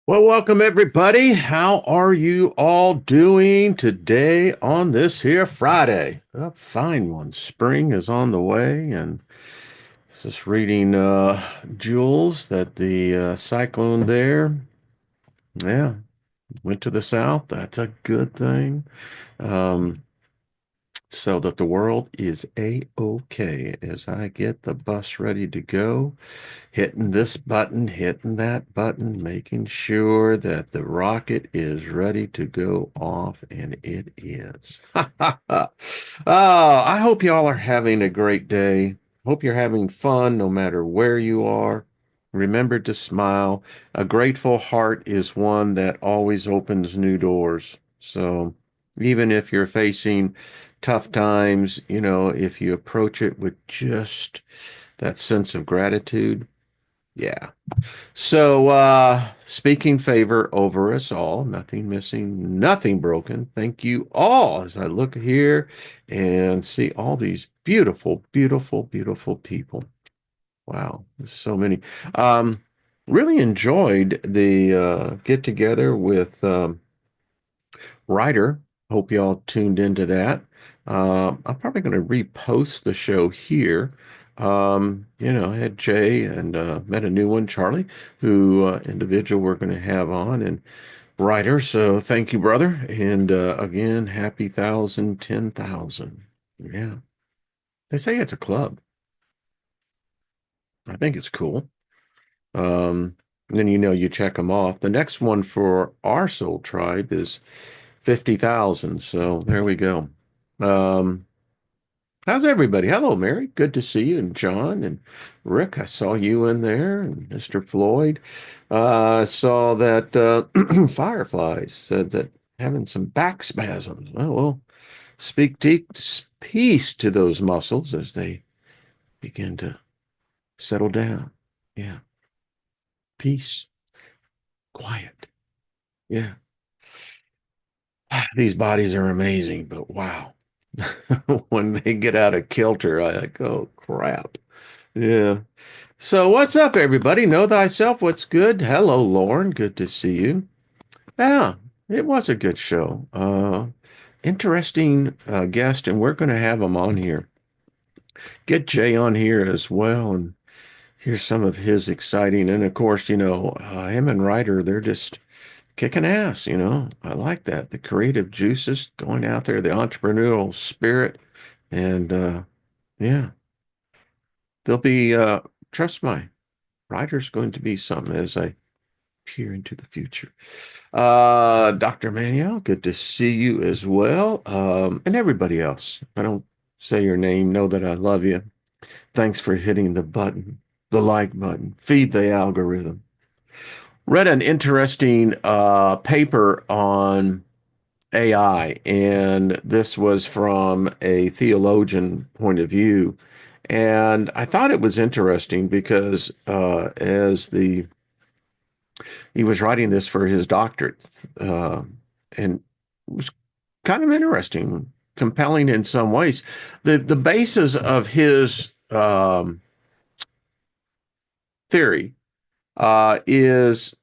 Well, welcome everybody. How are you all doing today on this here Friday? A fine one. Spring is on the way, and just reading Jules that the cyclone there, yeah, went to the south. That's a good thing. Um, so that the world is a-okay as I get the bus ready to go. Hitting this button, hitting that button, making sure that the rocket is ready to go off, and it is. Oh, I hope y'all are having a great day. Hope you're having fun no matter where you are. Remember to smile. A grateful heart is one that always opens new doors. So even if you're facing tough times, if you approach it with just that sense of gratitude, yeah. So, speaking favor over us all, nothing missing, nothing broken. Thank you all as I look here and see all these beautiful, beautiful, beautiful people. Wow, there's so many. Um, really enjoyed the get together with Ryder. Hope y'all tuned into that. I'm probably going to repost the show here. I had Jay and met a new one, Charlie, who individual we're going to have on, and Ryder. So thank you, brother. And again, happy 10,000. Yeah. They say it's a club. I think it's cool. And then you check them off. The next one for our soul tribe is 50,000. So there we go. Um, how's everybody? Hello, Mary. Good to see you. And John and Rick, I saw you in there. And Mr. Floyd. I saw that Fireflies said that having some back spasms. Well, speak peace to those muscles as they begin to settle down. Yeah. Peace, quiet. Yeah. These bodies are amazing, but wow. When they get out of kilter, I like, oh crap. Yeah. So what's up, everybody? Know thyself. What's good? Hello, Lauren. Good to see you. Yeah, it was a good show. Interesting guest, and we're going to have him on here. Get Jay on here as well, and here's some of his exciting. And of course, him and Ryder, they're just kicking ass. I like that. The creative juices going out there, the entrepreneurial spirit, and yeah, they'll be. Trust my Ryder's going to be something as I peer into the future. Dr. Manuel, good to see you as well. And everybody else. If I don't say your name, know that I love you. Thanks for hitting the button, the like button. Feed the algorithm. Read an interesting paper on AI, and this was from a theologian point of view. And I thought it was interesting because as he was writing this for his doctorate, and it was kind of interesting, compelling in some ways. The basis of his theory is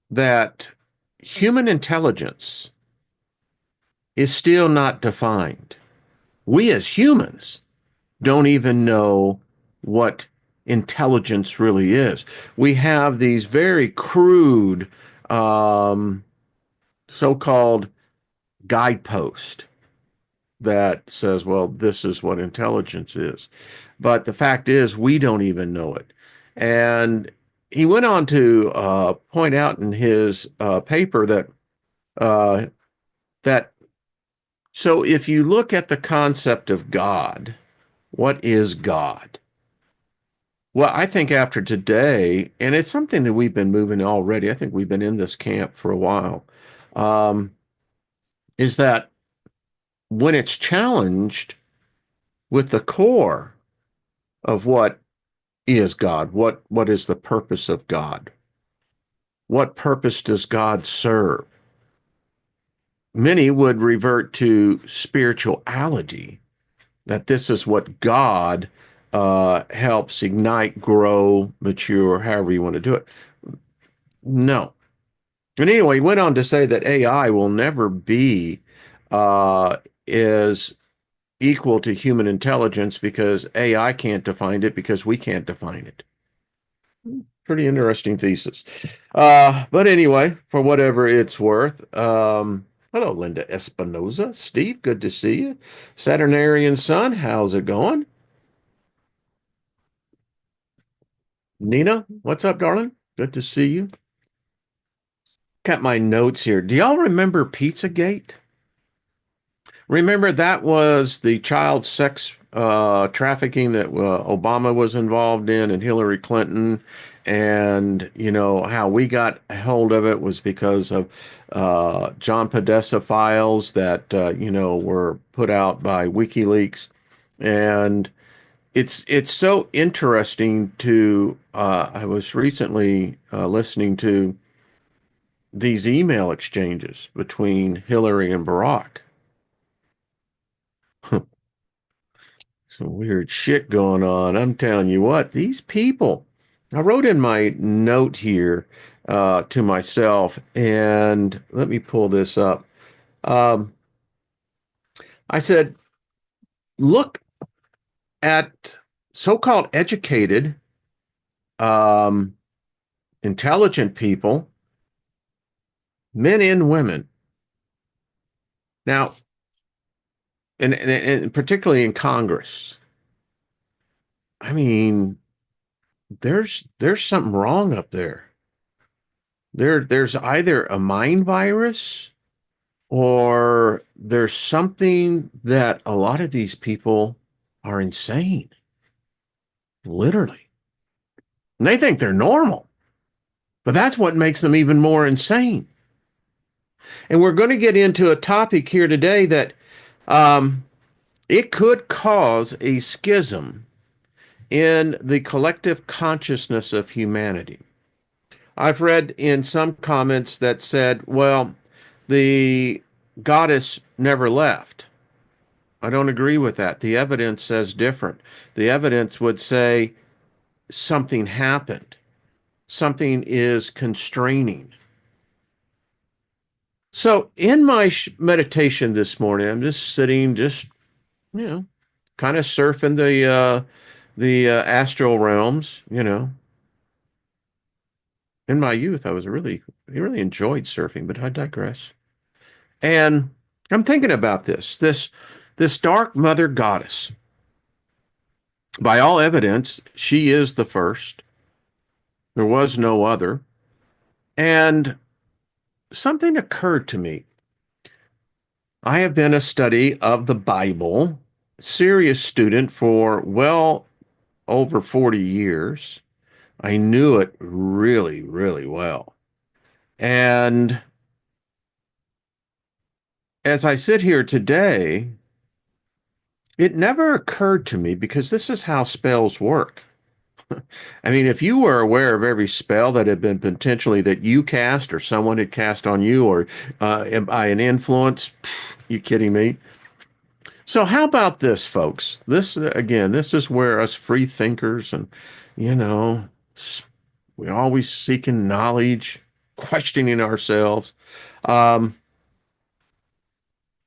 that human intelligence is still not defined. We as humans don't even know what intelligence really is. We have these very crude um, so-called guideposts that says, well, this is what intelligence is. But the fact is, we don't even know it. And he went on to point out in his paper uh, that so if you look at the concept of God, what is God? Well, I think after today, and it's something that we've been moving already, I think we've been in this camp for a while, um, is that when it's challenged with the core of what is God, what is the purpose of God? What purpose does God serve? Many would revert to spirituality, that this is what God helps ignite, grow, mature, however you want to do it. No, And anyway, he went on to say that AI will never be uh, is equal to human intelligence because AI can't define it because we can't define it. Pretty interesting thesis. But anyway, for whatever it's worth, hello, Linda Espinoza. Steve, good to see you. Saturnarian Sun, how's it going? Nina, what's up, darling? Good to see you. Got my notes here. Do y'all remember Pizzagate? Remember that was the child sex trafficking that Obama was involved in and Hillary Clinton. And, you know, how we got a hold of it was because of John Podesta files that, you know, were put out by WikiLeaks. And it's so interesting to, I was recently listening to these email exchanges between Hillary and Barack. Some weird shit going on. I'm telling you what, these people. I wrote in my note here to myself, and let me pull this up. Um, I said, look at so-called educated, um, intelligent people, men and women. Now, and particularly in Congress, I mean, there's something wrong up there. There's either a mind virus or there's something that a lot of these people are insane, literally. And they think they're normal, but that's what makes them even more insane. And we're going to get into a topic here today that um, it could cause a schism in the collective consciousness of humanity. I've read in some comments that said, well, the goddess never left. I don't agree with that. The evidence says different. The evidence would say something happened. Something is constraining. So in my meditation this morning, I'm just sitting, just, you know, kind of surfing the astral realms, you know. In my youth, I really enjoyed surfing, but I digress. And I'm thinking about this dark mother goddess. By all evidence, she is the first. There was no other. And something occurred to me. I have been a study of the Bible, serious student for well over 40 years. I knew it really, really well. And as I sit here today, it never occurred to me because this is how spells work. I mean, if you were aware of every spell that had been potentially that you cast or someone had cast on you or by an influence, you kidding me? So how about this, folks? This again, this is where us free thinkers and, you know, we're always seeking knowledge, questioning ourselves. Um,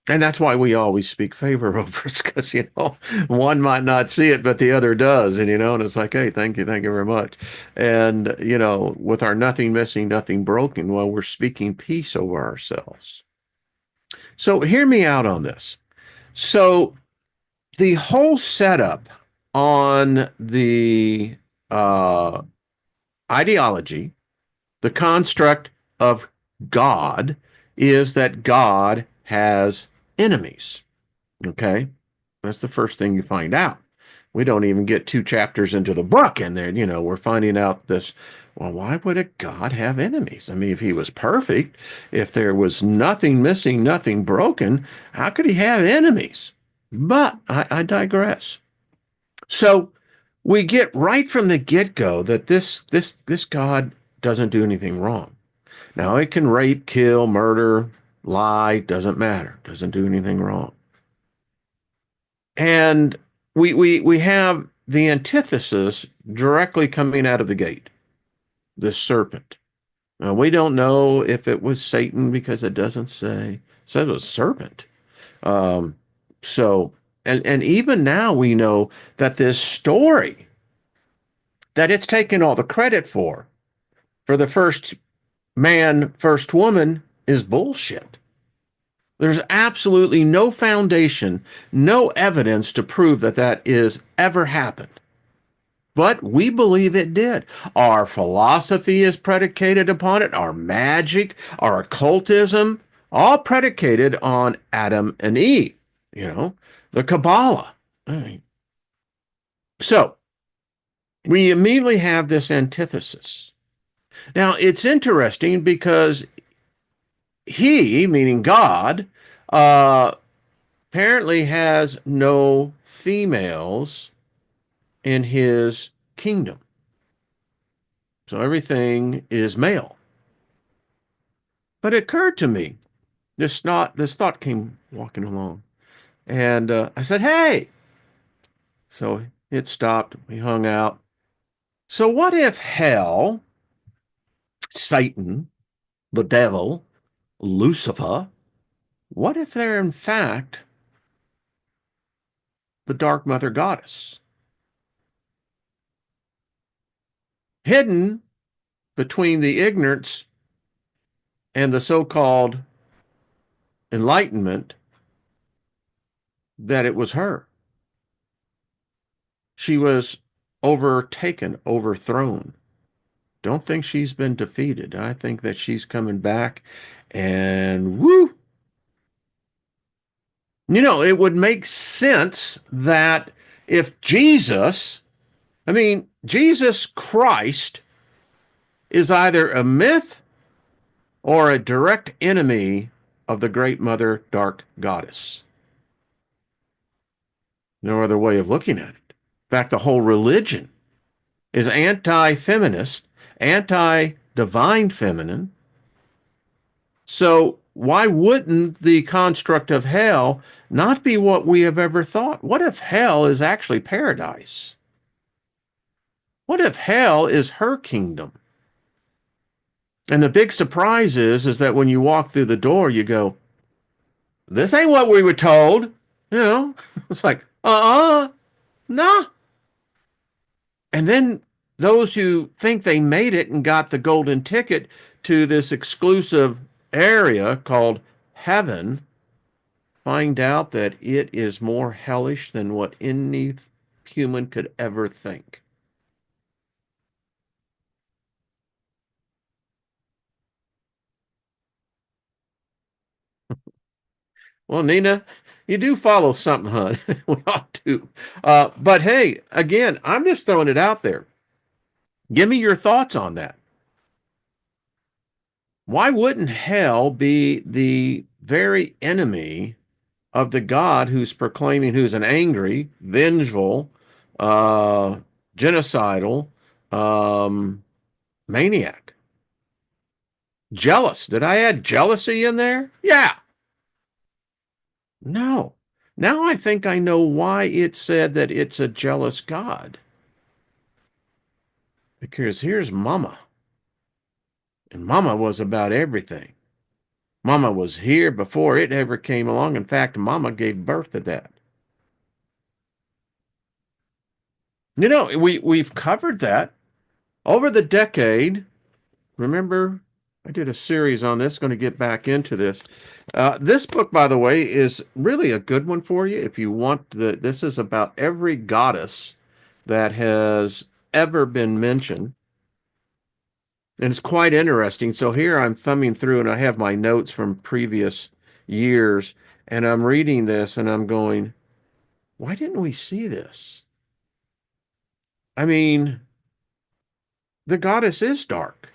and that's why we always speak favor over us because, you know, one might not see it, but the other does. And, you know, and it's like, hey, thank you very much. And, you know, with our nothing missing, nothing broken, well, we're speaking peace over ourselves. So hear me out on this. So the whole setup on the uh, ideology, the construct of God, is that God has enemies. Okay. That's the first thing you find out. We don't even get two chapters into the book, and there, you know, we're finding out this. Well, why would a God have enemies? I mean, if he was perfect, if there was nothing missing, nothing broken, how could he have enemies? But I digress. So we get right from the get-go that this God doesn't do anything wrong. Now it can rape, kill, murder, lie, doesn't matter. Doesn't do anything wrong. And we have the antithesis directly coming out of the gate, the serpent. We don't know if it was Satan because it doesn't say. It said it was serpent. Um, so, and even now we know that this story that it's taken all the credit for the first man, first woman, is bullshit. There's absolutely no foundation, no evidence to prove that that is ever happened. But we believe it did. Our philosophy is predicated upon it, our magic, our occultism, all predicated on Adam and Eve, you know, the Kabbalah. So we immediately have this antithesis. Now, it's interesting because he, meaning God, uh, apparently has no females in his kingdom. So everything is male. But it occurred to me, this thought came walking along. And I said, hey. So it stopped. We hung out. So what if hell, Satan, the devil, Lucifer, what if they're in fact the dark mother goddess, hidden between the ignorance and the so-called enlightenment that it was her? She was overtaken, overthrown. Don't think she's been defeated. I think that she's coming back and woo. You know, it would make sense that if Jesus, I mean, Jesus Christ is either a myth or a direct enemy of the great mother dark goddess. No other way of looking at it. In fact, the whole religion is anti-feminist, anti-divine feminine. So why wouldn't the construct of hell not be what we have ever thought? What if hell is actually paradise? What if hell is her kingdom? And the big surprise is that when you walk through the door, you go, this ain't what we were told. You know, it's like, nah. And then those who think they made it and got the golden ticket to this exclusive area called heaven find out that it is more hellish than what any human could ever think. Well, Nina, you do follow something, hon. We ought to. But hey, again, I'm just throwing it out there. Give me your thoughts on that. Why wouldn't hell be the very enemy of the God who's proclaiming, who's an angry, vengeful, uh, genocidal maniac? Jealous. Did I add jealousy in there? Yeah. No. Now I think I know why it said that it's a jealous God. Because here's Mama. And Mama was about everything. Mama was here before it ever came along. In fact, Mama gave birth to that. You know, we've covered that over the decade. Remember, I did a series on this, going to get back into this. This book, by the way, is really a good one for you if you want this is about every goddess that has ever been mentioned. And it's quite interesting. So here I'm thumbing through and I have my notes from previous years and I'm reading this and I'm going, why didn't we see this? I mean, the goddess is dark.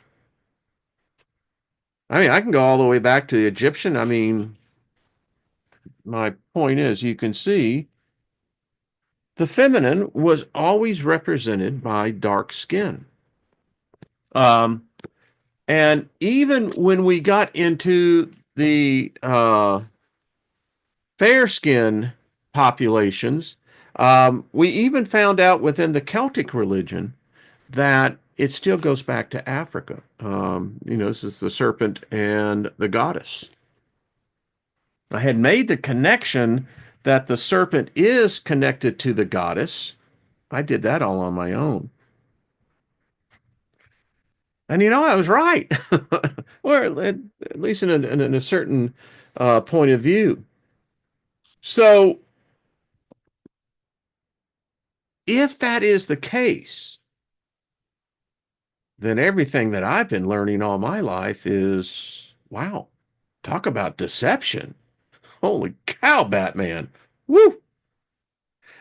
I mean, I can go all the way back to the Egyptian. I mean, my point is, you can see the feminine was always represented by dark skin. Um, and even when we got into the fair skin populations, we even found out within the Celtic religion that it still goes back to Africa. This is the serpent and the goddess. I had made the connection that the serpent is connected to the goddess. I did that all on my own. And I was right, or at least in a certain point of view. So, if that is the case, then everything that I've been learning all my life is, wow, talk about deception. Holy cow, Batman. Woo!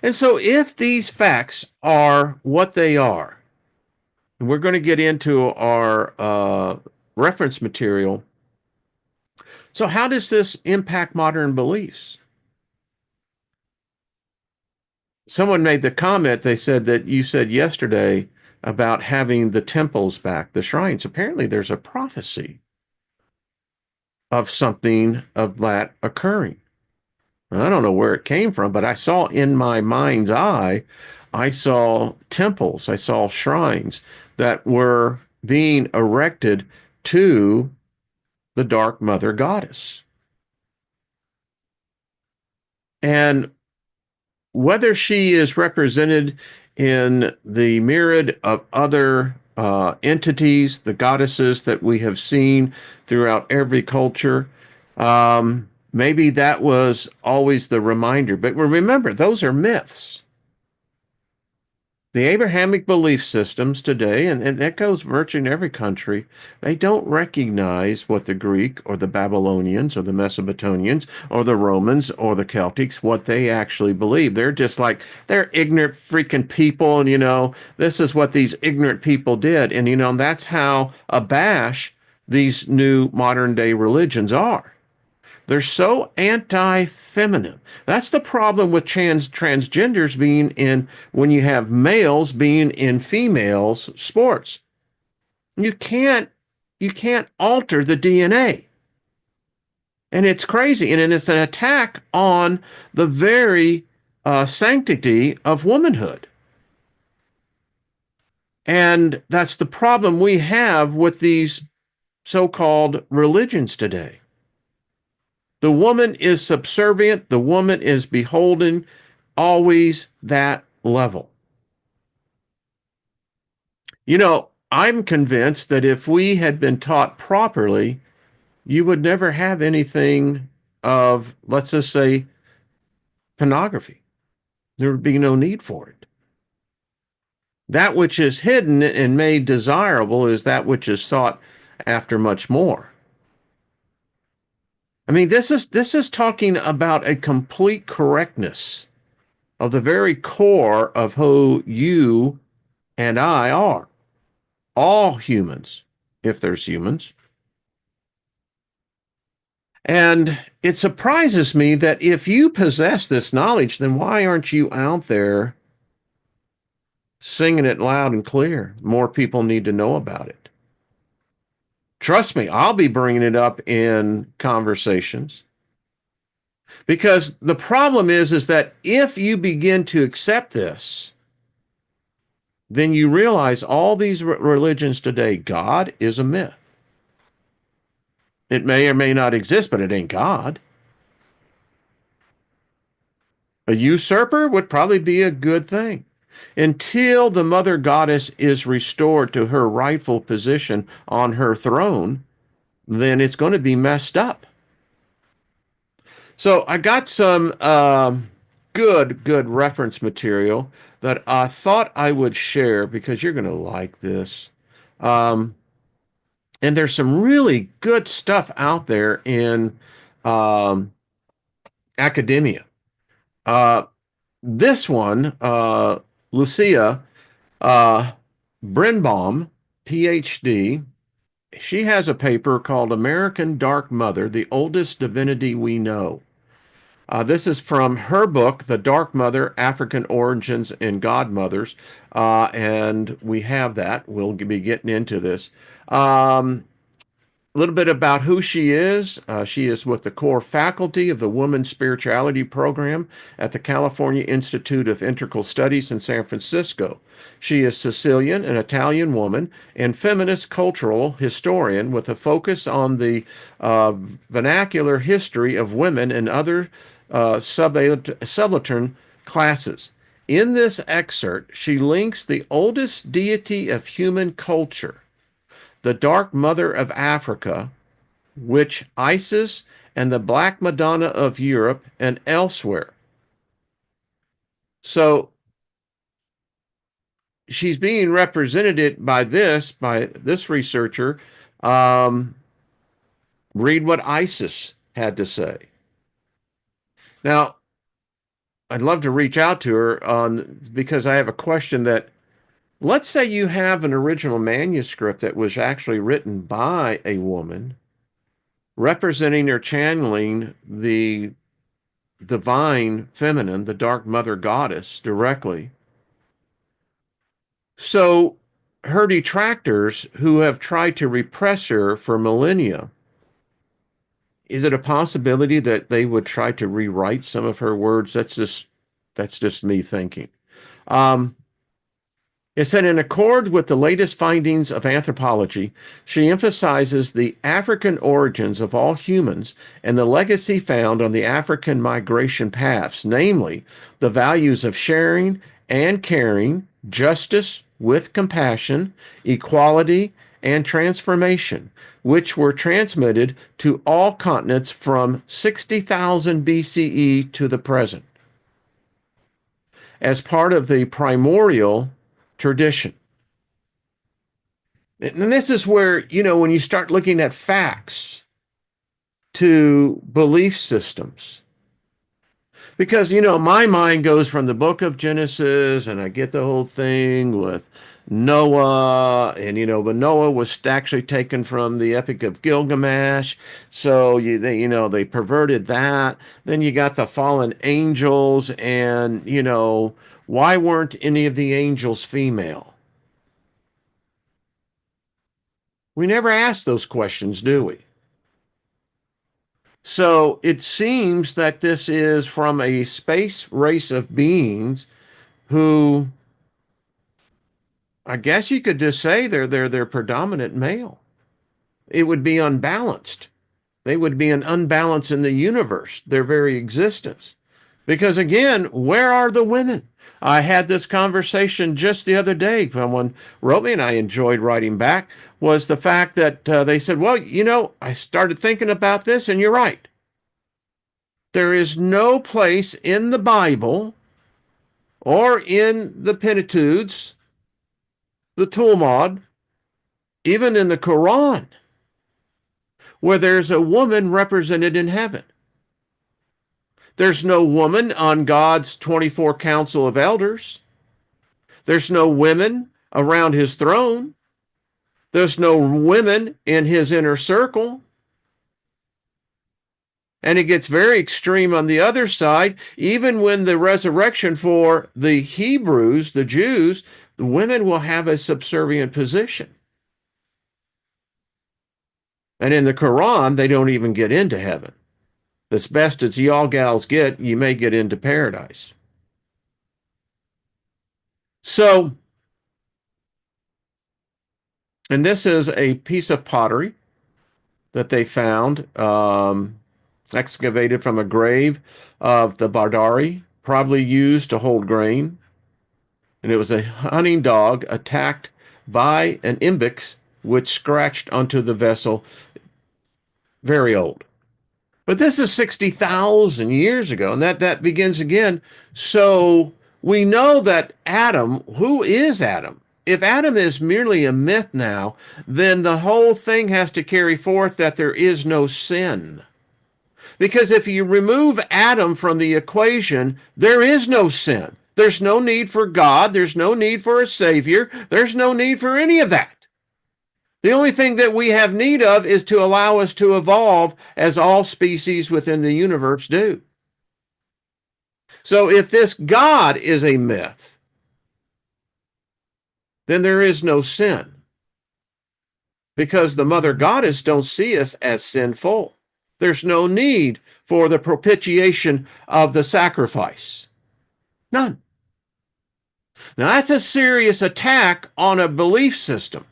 And so, if these facts are what they are, and we're going to get into our reference material. So, how does this impact modern beliefs? Someone made the comment, they said that you said yesterday about having the temples back, the shrines. Apparently, there's a prophecy of something of that occurring. And I don't know where it came from, but I saw in my mind's eye, I saw temples, I saw shrines that were being erected to the Dark Mother Goddess. And whether she is represented in the myriad of other entities, the goddesses that we have seen throughout every culture, maybe that was always the reminder. But remember, those are myths. The Abrahamic belief systems today, and that goes virtually in every country, they don't recognize what the Greek or the Babylonians or the Mesopotamians or the Romans or the Celtics, what they actually believe. They're just like, they're ignorant freaking people. And, this is what these ignorant people did. And, that's how abash these new modern day religions are. They're so anti-feminine. That's the problem with transgenders being in, when you have males being in females sports. You can't alter the DNA. And it's crazy. And it's an attack on the very sanctity of womanhood. And that's the problem we have with these so-called religions today. The woman is subservient. The woman is beholden, always that level. I'm convinced that if we had been taught properly, you would never have anything of, let's just say, pornography. There would be no need for it. That which is hidden and made desirable is that which is sought after much more. I mean, this is talking about a complete correctness of the very core of who you and I are. All humans, if there's humans. And it surprises me that if you possess this knowledge, then why aren't you out there singing it loud and clear? More people need to know about it. Trust me, I'll be bringing it up in conversations. Because the problem is that if you begin to accept this, then you realize all these religions today, God is a myth. It may or may not exist, but it ain't God. A usurper would probably be a good thing. Until the mother goddess is restored to her rightful position on her throne, then it's going to be messed up. So I got some good reference material that I thought I would share because you're going to like this. Um, and there's some really good stuff out there in um, academia. Uh, this one, Lucia Brinbaum, PhD, she has a paper called American Dark Mother, the Oldest Divinity We Know. This is from her book, The Dark Mother, African Origins and Godmothers. And we have that. We'll be getting into this. A little bit about who she is. She is with the core faculty of the Women's Spirituality Program at the California Institute of Integral Studies in San Francisco. She is Sicilian, an Italian woman, and feminist cultural historian with a focus on the uh, vernacular history of women and other subaltern classes. In this excerpt, she links the oldest deity of human culture, the Dark Mother of Africa, which Isis and the Black Madonna of Europe and elsewhere. So she's being represented by this researcher. Um, Read what Isis had to say. Now, I'd love to reach out to her on because I have a question that let's say you have an original manuscript that was actually written by a woman representing or channeling the divine feminine, the dark mother goddess, directly. So her detractors who have tried to repress her for millennia, is it a possibility that they would try to rewrite some of her words? That's just me thinking. Um, It said, in accord with the latest findings of anthropology, she emphasizes the African origins of all humans and the legacy found on the African migration paths, namely the values of sharing and caring, justice with compassion, equality, and transformation, which were transmitted to all continents from 60,000 BCE to the present as part of the primordial tradition. And this is where, when you start looking at facts to belief systems, because, my mind goes from the book of Genesis and I get the whole thing with Noah, and, but Noah was actually taken from the Epic of Gilgamesh. So they perverted that. Then you got the fallen angels, and, why weren't any of the angels female? We never ask those questions, do we? So it seems that this is from a space race of beings who, I guess you could just say they're predominant male. It would be unbalanced. They would be an unbalance in the universe, their very existence. Because again, where are the women? I had this conversation just the other day. Someone wrote me, and I enjoyed writing back, was the fact that they said, well, I started thinking about this, and you're right. There is no place in the Bible or in the Pentateuch, the Talmud, even in the Koran, where there's a woman represented in heaven. There's no woman on God's 24 council of elders. There's no women around his throne. There's no women in his inner circle. And it gets very extreme on the other side. Even when the resurrection for the Hebrews, the Jews, the women will have a subservient position. And in the Quran, they don't even get into heaven. As best as y'all gals get, you may get into paradise. So, and this is a piece of pottery that they found, excavated from a grave of the Bardari, probably used to hold grain. And it was a hunting dog attacked by an ibex, which scratched onto the vessel. Very old. But this is 60,000 years ago, and that begins again. So we know that Adam, who is Adam? If Adam is merely a myth now, then the whole thing has to carry forth that there is no sin. Because if you remove Adam from the equation, there is no sin. There's no need for God. There's no need for a Savior. There's no need for any of that. The only thing that we have need of is to allow us to evolve as all species within the universe do. So if this God is a myth, then there is no sin. because the mother goddess don't see us as sinful. There's no need for the propitiation of the sacrifice. None. Now, that's a serious attack on a belief system.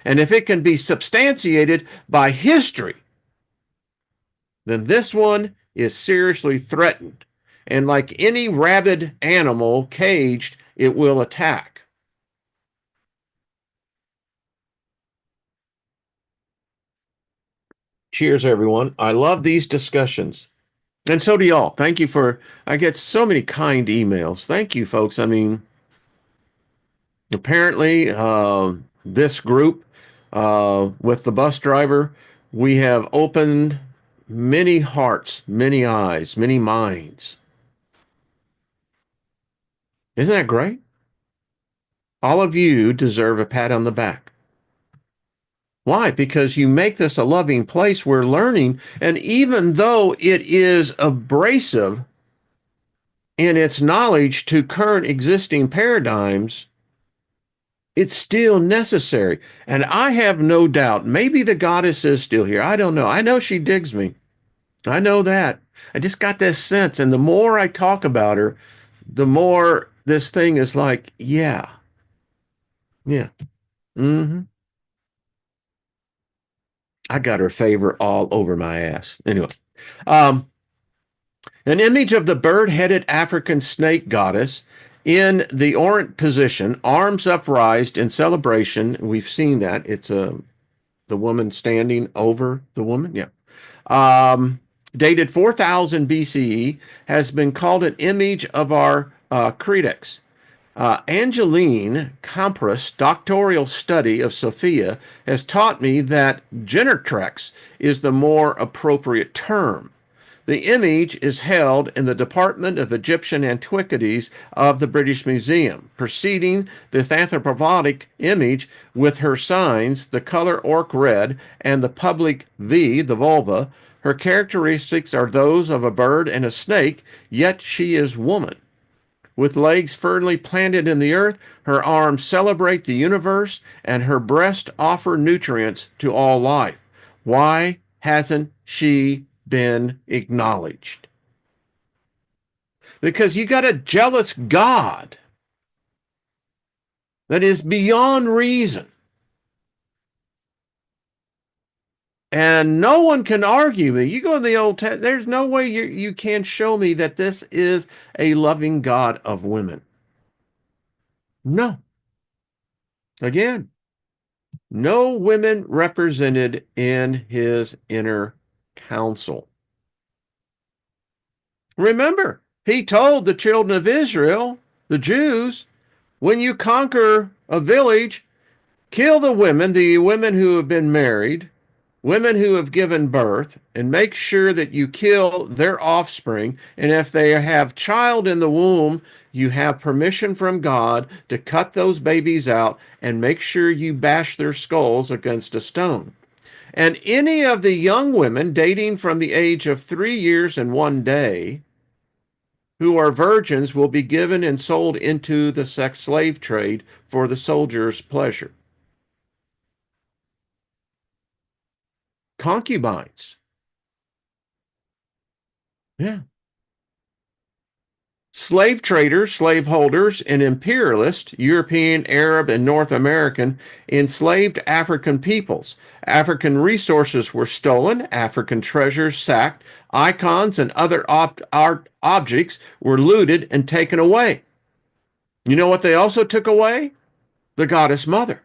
And if it can be substantiated by history, then this one is seriously threatened. And like any rabid animal caged, it will attack. Cheers, everyone. I love these discussions. And so do y'all. Thank you for, I get so many kind emails. Thank you, folks. I mean, apparently, this group with the bus driver, we have opened many hearts, many eyes, many minds. Isn't that great? All of you deserve a pat on the back. Why? Because you make this a loving place where learning, and even though it is abrasive in its knowledge to current existing paradigms, it's still necessary. And I have no doubt, maybe the goddess is still here. I don't know. I know she digs me. I know that. I just got this sense. And the more I talk about her, the more this thing is like, yeah, yeah. Mm-hmm. I got her favor all over my ass. Anyway, um, an image of the bird-headed African snake goddess in the orant position, arms upraised in celebration. We've seen that. It's the woman standing over the woman. Yeah. Dated 4000 BCE, has been called an image of our credex. Angeline Comprus' doctoral study of Sophia has taught me that generatrix is the more appropriate term. The image is held in the Department of Egyptian Antiquities of the British Museum, preceding the anthropomorphic image with her signs, the color orc red, and the public V, the vulva. Her characteristics are those of a bird and a snake, yet she is woman. With legs firmly planted in the earth, her arms celebrate the universe, and her breasts offer nutrients to all life. Why hasn't she been acknowledged? Because you got a jealous God that is beyond reason. And no one can argue me. You go to the Old Testament, there's no way you can show me that this is a loving God of women. No. Again, no women represented in his inner council. Remember, he told the children of Israel, the Jews, when you conquer a village, kill the women who have been married, women who have given birth, and make sure that you kill their offspring. And if they have child in the womb, you have permission from God to cut those babies out and make sure you bash their skulls against a stone. And any of the young women dating from the age of 3 years and 1 day who are virgins will be given and sold into the sex slave trade for the soldier's pleasure. Concubines. Yeah. Slave traders, slaveholders, and imperialists, European, Arab, and North American, enslaved African peoples. African resources were stolen, African treasures sacked, icons and other art objects were looted and taken away. You know what they also took away? The goddess mother.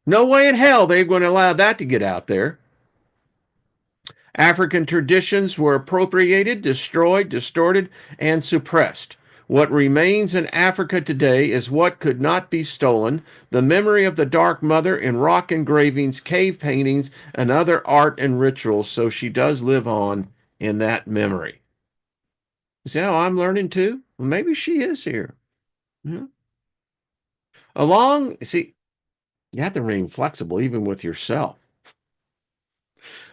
No way in hell they're going to allow that to get out there. African traditions were appropriated, destroyed, distorted, and suppressed. What remains in Africa today is what could not be stolen, the memory of the Dark Mother in rock engravings, cave paintings, and other art and rituals, so she does live on in that memory. You see how I'm learning too? Well, maybe she is here. Yeah. See, you have to remain flexible even with yourself.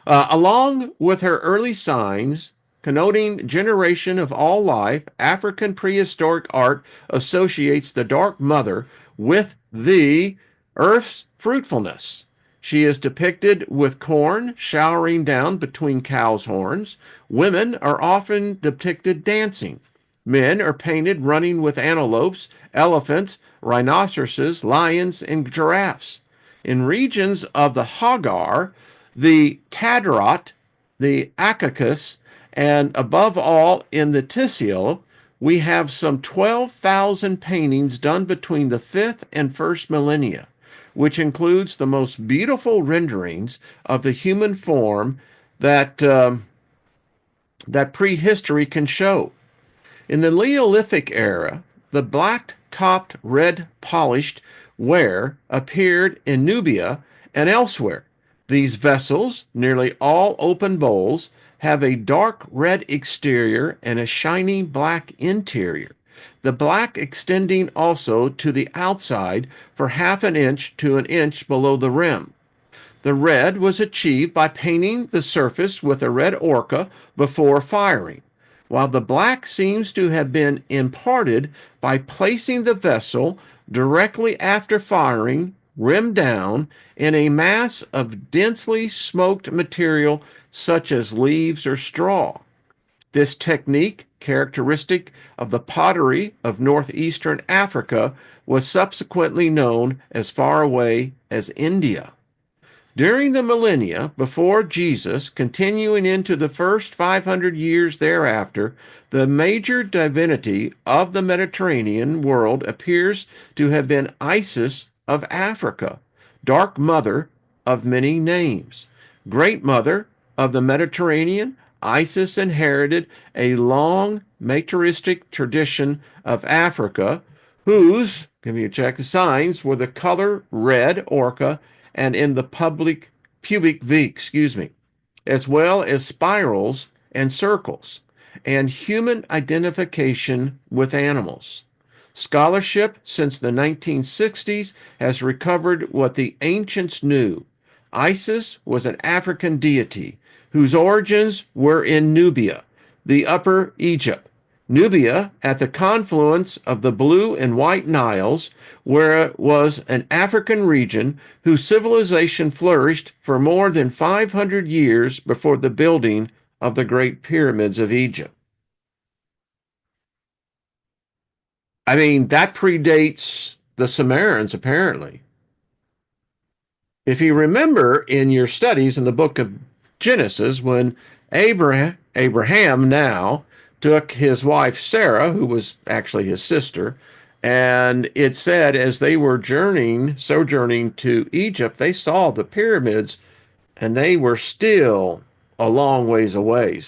Along with her early signs, connoting generation of all life, African prehistoric art associates the Dark Mother with the earth's fruitfulness. She is depicted with corn showering down between cows' horns. Women are often depicted dancing. Men are painted running with antelopes, elephants, rhinoceroses, lions, and giraffes. In regions of the Hagar, the Tadrot, the Akakis, and above all in the Tisiel, we have some 12,000 paintings done between the 5th and 1st millennia, which includes the most beautiful renderings of the human form that prehistory can show. In the Neolithic era, the black-topped, red-polished ware appeared in Nubia and elsewhere. These vessels, nearly all open bowls, have a dark red exterior and a shiny black interior, the black extending also to the outside for half an inch to an inch below the rim. The red was achieved by painting the surface with a red ochre before firing, while the black seems to have been imparted by placing the vessel directly after firing, rim down, in a mass of densely smoked material such as leaves or straw. This technique, characteristic of the pottery of northeastern Africa, was subsequently known as far away as India. During the millennia before Jesus, continuing into the first 500 years thereafter, the major divinity of the Mediterranean world appears to have been Isis of Africa, Dark Mother of many names. Great Mother of the Mediterranean, Isis inherited a long matristic tradition of Africa, whose, give me a check, signs were the color red orca and in the public pubic V, as well as spirals and circles, and human identification with animals. Scholarship since the 1960s has recovered what the ancients knew. Isis was an African deity whose origins were in Nubia, the Upper Egypt. Nubia, at the confluence of the Blue and White Niles, where it was an African region whose civilization flourished for more than 500 years before the building of the Great Pyramids of Egypt. I mean, that predates the Sumerians, apparently. If you remember in your studies in the book of Genesis, when Abraham now took his wife Sarah, who was actually his sister, and it said as they were sojourning to Egypt, they saw the pyramids and they were still a long ways away.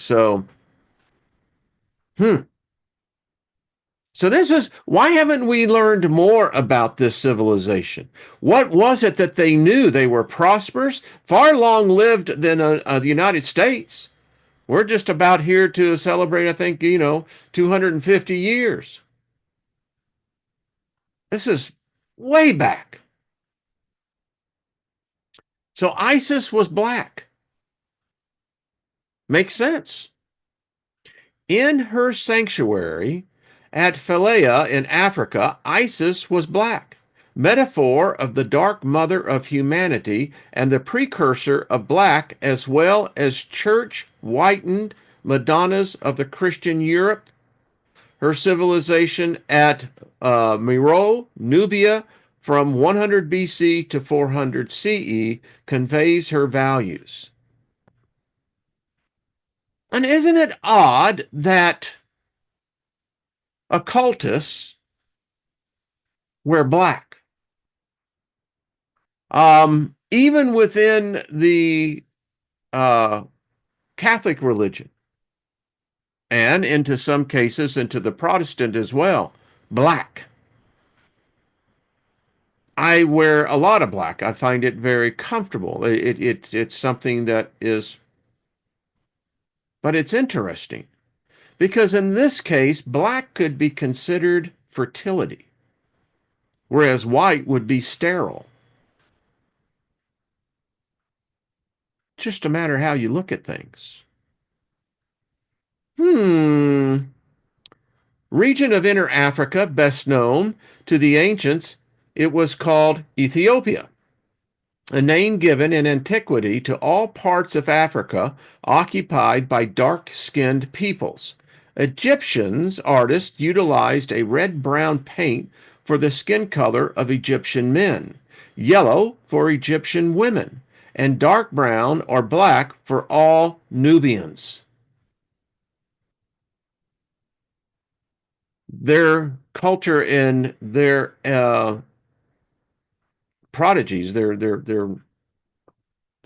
Hmm. So this is why haven't we learned more about this civilization? What was it that they knew? They were prosperous, far long lived than the United States. We're just about here to celebrate, I think, 250 years. This is way back. So Isis was black. Makes sense. In her sanctuary at Philae in Africa, Isis was black, metaphor of the dark mother of humanity and the precursor of black, as well as church whitened Madonnas of the Christian Europe. Her civilization at Meroe, Nubia, from 100 BC to 400 CE conveys her values. And isn't it odd that occultists wear black? Even within the uh, Catholic religion, and into some cases into the Protestant as well, black. I wear a lot of black. I find it very comfortable. It's something that is, but it's interesting because in this case, black could be considered fertility, whereas white would be sterile. Just a matter how you look at things. Hmm. Region of Inner Africa, best known to the ancients, it was called Ethiopia. a name given in antiquity to all parts of Africa occupied by dark-skinned peoples. Egyptians artists utilized a red-brown paint for the skin color of Egyptian men, yellow for Egyptian women, and dark brown or black for all Nubians. Their culture and their prodigies, they're the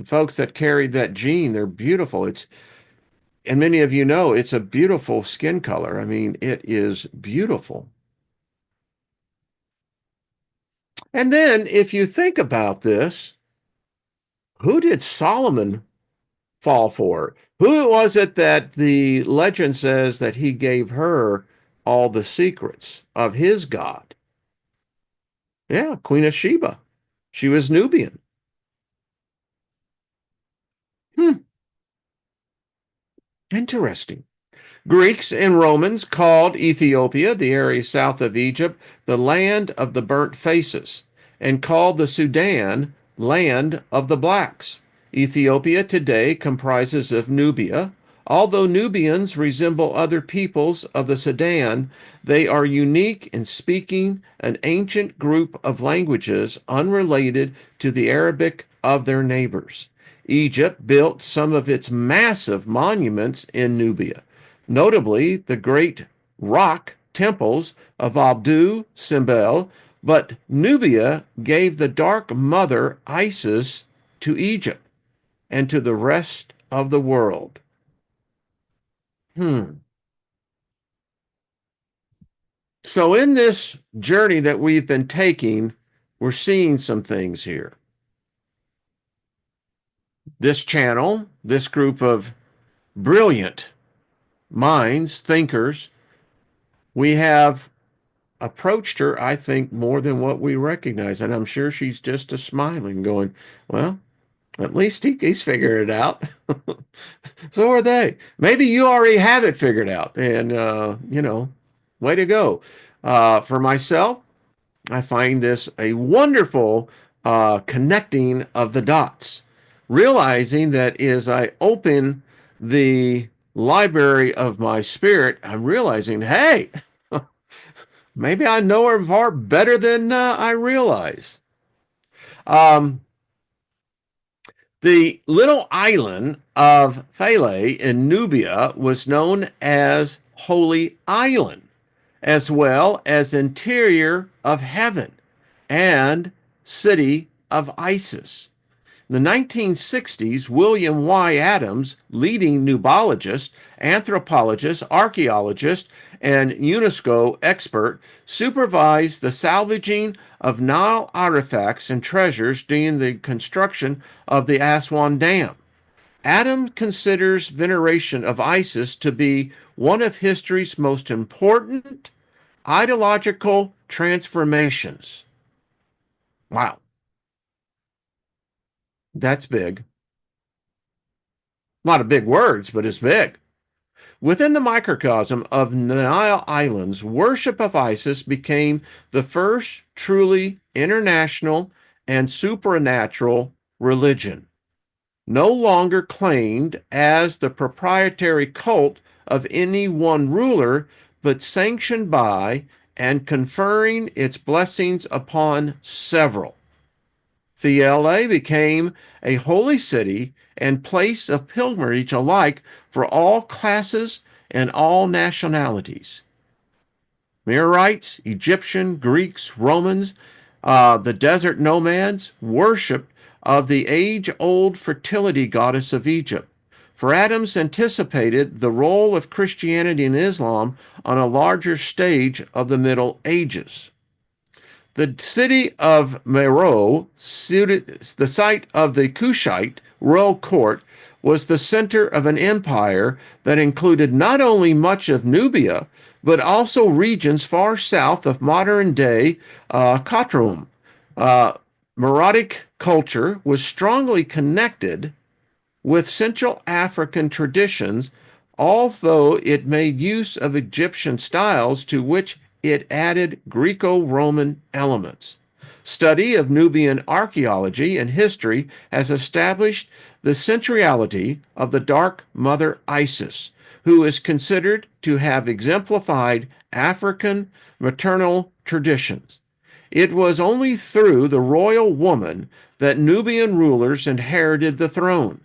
folks that carried that gene, they're beautiful. And many of you know it's a beautiful skin color. I mean, it is beautiful. And then if you think about this, who did Solomon fall for? Who was it that the legend says that he gave her all the secrets of his God? Yeah, Queen of Sheba. She was Nubian. Hmm, interesting. Greeks and Romans called Ethiopia, the area south of Egypt, the land of the burnt faces, and called the Sudan land of the blacks. Ethiopia today comprises of Nubia. Although Nubians resemble other peoples of the Sudan, they are unique in speaking an ancient group of languages unrelated to the Arabic of their neighbors. Egypt built some of its massive monuments in Nubia, notably the great rock temples of Abdu Simbel, but Nubia gave the dark mother Isis to Egypt and to the rest of the world. Hmm. So in this journey that we've been taking, we're seeing some things here. This channel, this group of brilliant minds, thinkers, we have approached her, I think, more than what we recognize. And I'm sure she's just a smiling, going, well, at least he's figured it out. So are they. Maybe you already have it figured out. And, way to go. For myself, I find this a wonderful connecting of the dots, realizing that as I open the library of my spirit, I'm realizing, hey, maybe I know her far better than I realize. Um, the little island of Philae in Nubia was known as Holy Island, as well as interior of heaven and city of Isis. In the 1960s, William Y. Adams, leading nubologist, anthropologist, archaeologist, and UNESCO expert, supervised the salvaging of Nile artifacts and treasures during the construction of the Aswan Dam. Adams considers veneration of Isis to be one of history's most important ideological transformations. Wow, that's big. A lot of big words, but it's big. Within the microcosm of Nile Islands, worship of Isis became the first truly international and supernatural religion, no longer claimed as the proprietary cult of any one ruler, but sanctioned by and conferring its blessings upon several. Philae became a holy city and place of pilgrimage alike for all classes and all nationalities. Amorites, Egyptian, Greeks, Romans, the desert nomads worshipped of the age-old fertility goddess of Egypt. For Adams anticipated the role of Christianity and Islam on a larger stage of the Middle Ages. The city of Meroe, the site of the Kushite royal court, was the center of an empire that included not only much of Nubia, but also regions far south of modern-day Khartoum. Uh, Meroitic culture was strongly connected with Central African traditions, although it made use of Egyptian styles to which it added Greco-Roman elements. Study of Nubian archaeology and history has established the centrality of the Dark Mother Isis, who is considered to have exemplified African maternal traditions. It was only through the royal woman that Nubian rulers inherited the throne.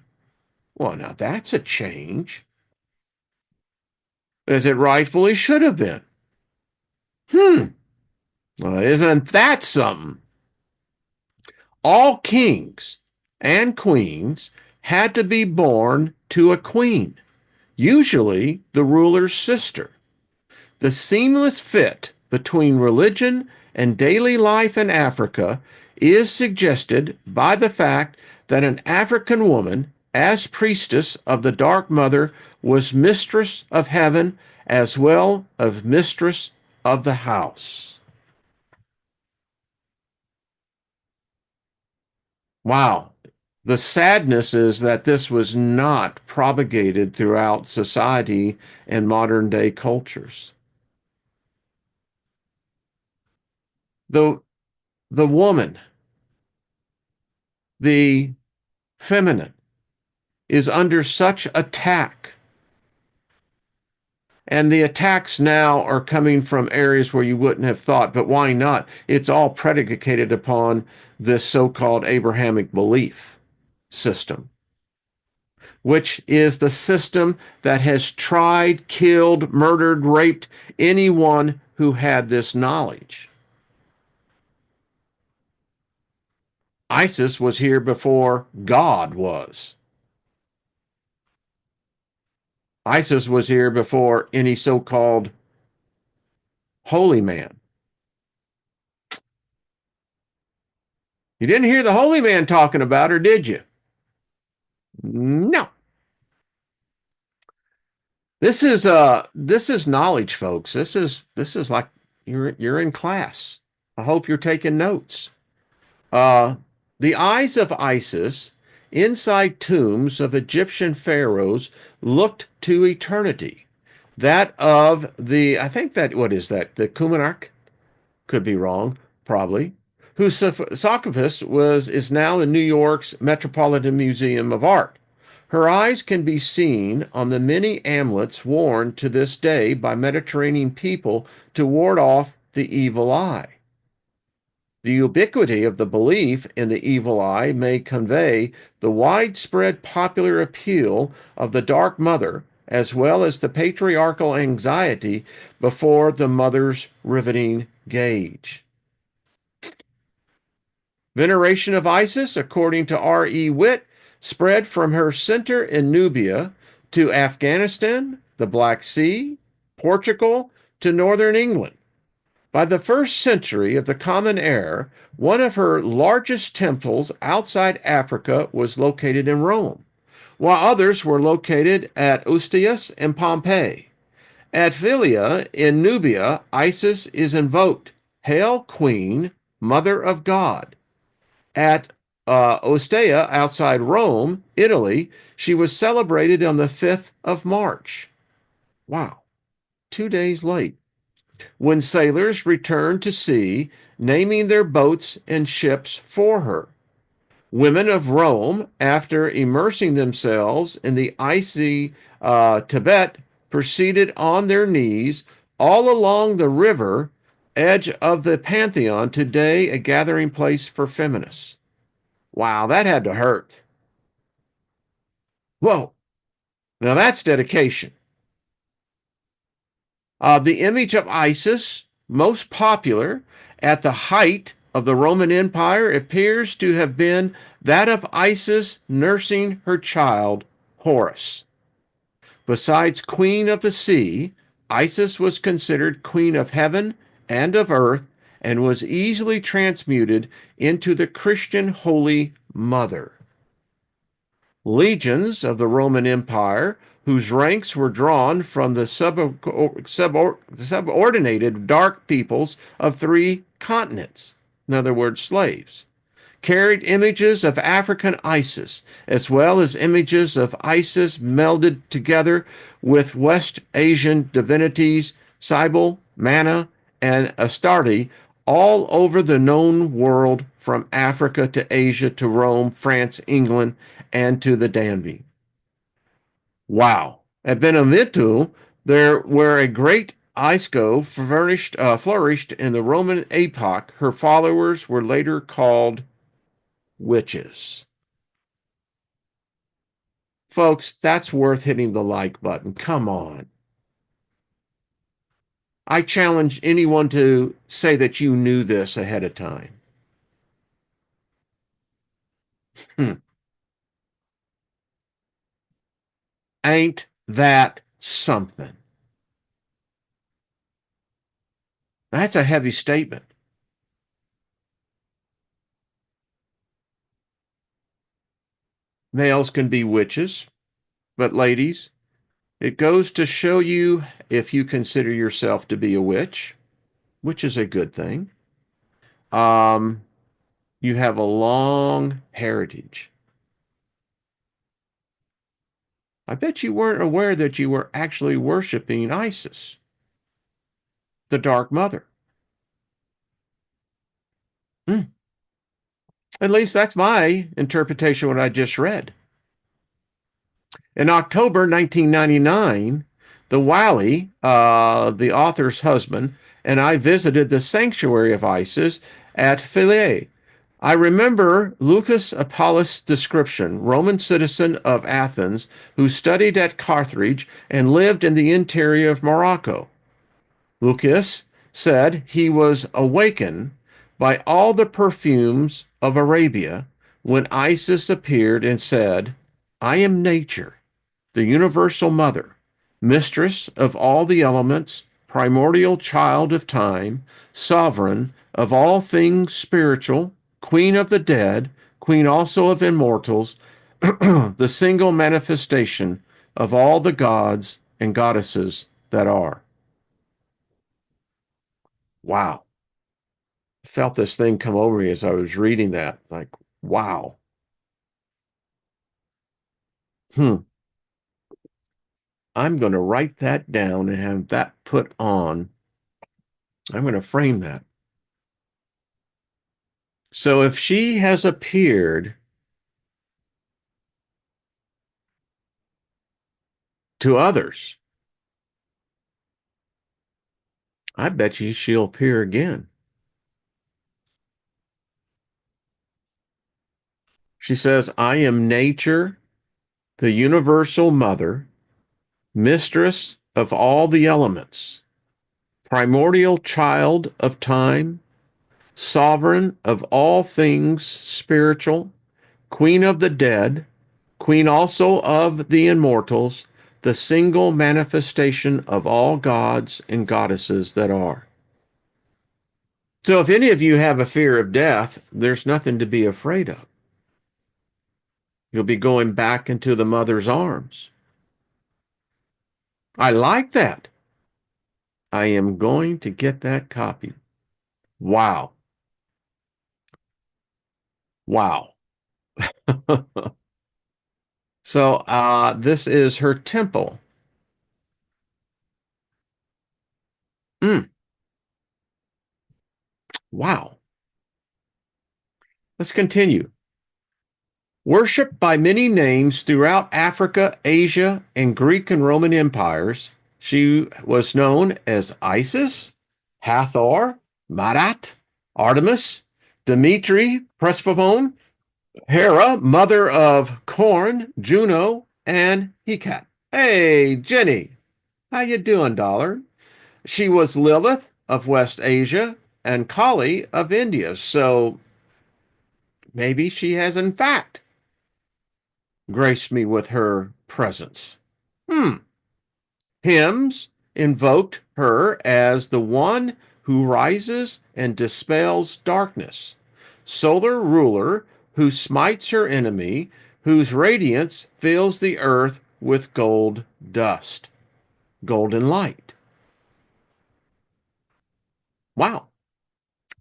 Well, now that's a change, as it rightfully should have been. Well, isn't that something? All kings and queens had to be born to a queen, usually the ruler's sister. The seamless fit between religion and daily life in Africa is suggested by the fact that an African woman, as priestess of the Dark Mother, was mistress of heaven as well as mistress of the house. Wow. The sadness is that this was not propagated throughout society and modern day cultures. The, the woman, the feminine, is under such attack. And the attacks now are coming from areas where you wouldn't have thought, but why not? It's all predicated upon this so-called Abrahamic belief system, which is the system that has tried, killed, murdered, raped anyone who had this knowledge. ISIS was here before God was. ISIS was here before any so-called holy man. You didn't hear the holy man talking about her, did you? No. This is knowledge, folks. This is like you're in class. I hope you're taking notes. Uh, the eyes of Isis inside tombs of Egyptian pharaohs looked to eternity. That of the, I think that, what is that? The Kumanak? Could be wrong, probably. Whose sarcophagus is now in New York's Metropolitan Museum of Art. Her eyes can be seen on the many amulets worn to this day by Mediterranean people to ward off the evil eye. The ubiquity of the belief in the evil eye may convey the widespread popular appeal of the Dark Mother, as well as the patriarchal anxiety before the mother's riveting gaze. Veneration of Isis, according to R.E. Witt, spread from her center in Nubia to Afghanistan, the Black Sea, Portugal, to northern England. By the 1st century of the Common Era, one of her largest temples outside Africa was located in Rome, while others were located at Ustias and Pompeii. At Philia in Nubia, Isis is invoked, Hail Queen, Mother of God. At Ostia, outside Rome, Italy, she was celebrated on the 5th of March. Wow, 2 days late. When sailors returned to sea, naming their boats and ships for her. Women of Rome, after immersing themselves in the icy Tibet, proceeded on their knees all along the river edge of the Pantheon, today a gathering place for feminists. Wow, that had to hurt. Whoa, now that's dedication. The image of Isis, most popular at the height of the Roman Empire, appears to have been that of Isis nursing her child, Horus. Besides Queen of the Sea, Isis was considered Queen of Heaven and of Earth, and was easily transmuted into the Christian Holy Mother. Legions of the Roman Empire, whose ranks were drawn from the subordinated dark peoples of 3 continents, in other words, slaves, carried images of African Isis, as well as images of Isis melded together with West Asian divinities, Cybele, Mana, and Astarte, all over the known world, from Africa to Asia to Rome, France, England, and to the Danube. Wow. At Benevento, there where a great Isco flourished in the Roman epoch, her followers were later called witches. Folks, that's worth hitting the like button. Come on. I challenge anyone to say that you knew this ahead of time. Hmm. Ain't that something? That's a heavy statement. Males can be witches, but ladies, it goes to show you, if you consider yourself to be a witch, which is a good thing, um, you have a long heritage. I bet you weren't aware that you were actually worshiping Isis, the Dark Mother. Hmm. At least that's my interpretation of what I just read. In October 1999, the Wali, the author's husband, and I visited the sanctuary of Isis at Philae. I remember Lucas Apollos' description, Roman citizen of Athens who studied at Carthage and lived in the interior of Morocco. Lucas said he was awakened by all the perfumes of Arabia when Isis appeared and said, I am nature, the universal mother, mistress of all the elements, primordial child of time, sovereign of all things spiritual, queen of the dead, queen also of immortals, the single manifestation of all the gods and goddesses that are. Wow. I felt this thing come over me as I was reading that. Like, wow. Hmm. I'm going to write that down and have that put on. I'm going to frame that. So if she has appeared to others, I bet you she'll appear again. She says, I am nature, the universal mother, mistress of all the elements, primordial child of time, sovereign of all things spiritual, queen of the dead, queen also of the immortals, the single manifestation of all gods and goddesses that are. So if any of you have a fear of death, there's nothing to be afraid of. You'll be going back into the mother's arms. I like that. I am going to get that copy. Wow. Wow. So this is her temple. Mm, wow. Let's continue. Worshipped by many names throughout Africa, Asia, and Greek and Roman empires, she was known as Isis, Hathor, Marat, Artemis, Dimitri, Persephone, Hera, mother of Corn, Juno, and Hecate. Hey, Jenny, how you doing, dollar? She was Lilith of West Asia and Kali of India, so maybe she has in fact graced me with her presence. Hmm. Hymns invoked her as the one who rises and dispels darkness, solar ruler who smites her enemy, whose radiance fills the earth with gold dust, golden light. Wow.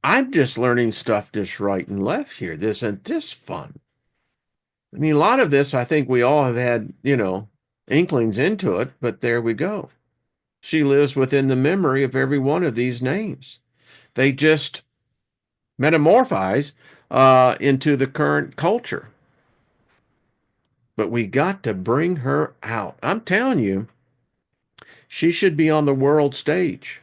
I'm just learning stuff just right and left here. This isn't this fun. I mean, a lot of this, I think we all have had, inklings into it, but there we go. She lives within the memory of every one of these names. They just metamorphize into the current culture. But we got to bring her out. I'm telling you, she should be on the world stage.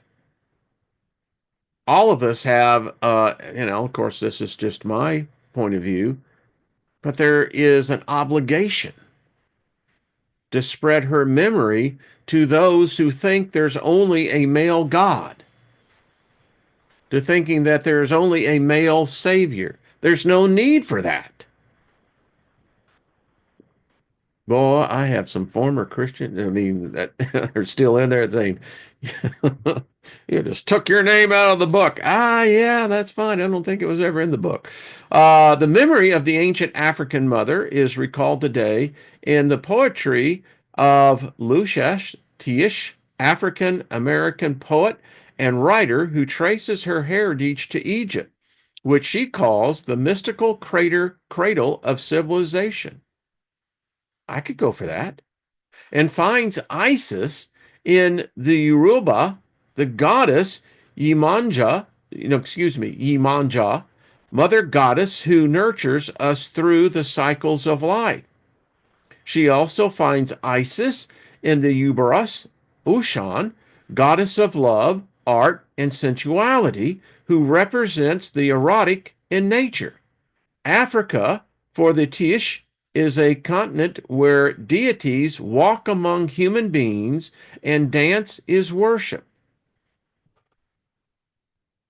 All of us have, of course, this is just my point of view, but there is an obligation to spread her memory to those who think there's only a male God, to thinking that there's only a male savior. There's no need for that. Boy, I have some former Christian, that are still in there saying, you just took your name out of the book. Ah, yeah, that's fine. I don't think it was ever in the book. The memory of the ancient African mother is recalled today in the poetry of Lucius Tish, African American poet and writer who traces her heritage to Egypt, which she calls the mystical cradle of civilization. I could go for that. And finds Isis in the Yoruba, the goddess Yemanja, mother goddess who nurtures us through the cycles of life. She also finds Isis in the Uberus, Ushan, goddess of love, art, and sensuality, who represents the erotic in nature. Africa, for the Tish, is a continent where deities walk among human beings and dance is worship.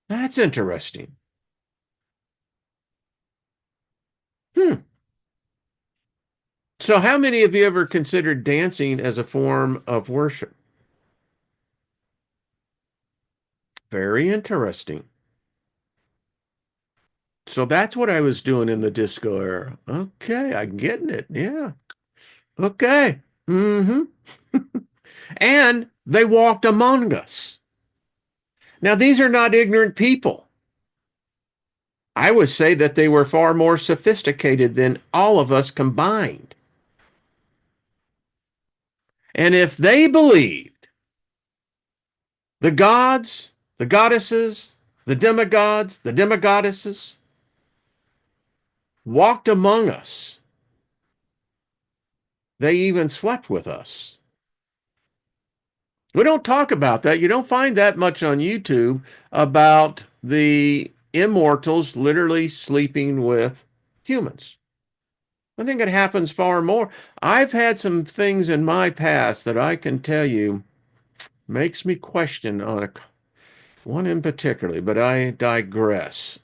That's interesting. Hmm. So, how many of you ever considered dancing as a form of worship? Very interesting. So, that's what I was doing in the disco era. Okay, I'm getting it. Yeah. Okay. Mm-hmm. And they walked among us. Now, these are not ignorant people. I would say that they were far more sophisticated than all of us combined. And if they believed the gods, the goddesses, the demigods, the demigoddesses walked among us, they even slept with us. We don't talk about that. You don't find that much on YouTube about the immortals literally sleeping with humans. I think it happens far more. I've had some things in my past that I can tell you makes me question on one in particular, but I digress.